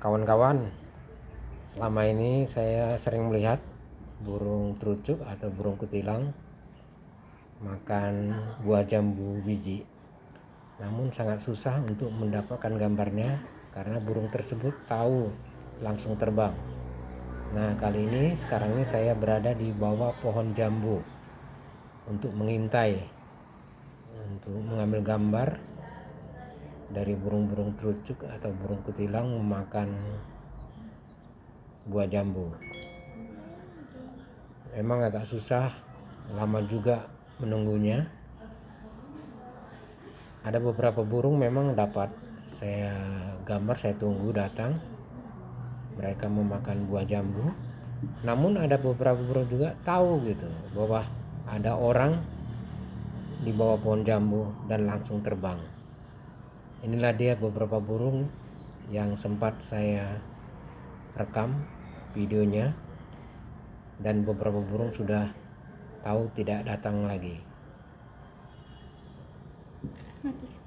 Kawan-kawan, selama ini saya sering melihat burung terucuk atau burung kutilang makan buah jambu biji. Namun sangat susah untuk mendapatkan gambarnya karena burung tersebut tahu langsung terbang. Nah, kali ini sekarang ini saya berada di bawah pohon jambu untuk mengintai, untuk mengambil gambar dari burung-burung terucuk atau burung kutilang memakan buah jambu. Memang agak susah, lama juga menunggunya. Ada beberapa burung memang dapat saya gambar, saya tunggu datang, mereka memakan buah jambu. Namun ada beberapa burung juga tahu gitu bahwa ada orang di bawah pohon jambu dan langsung terbang. Inilah dia beberapa burung yang sempat saya rekam videonya, dan beberapa burung sudah tahu tidak datang lagi. Mati.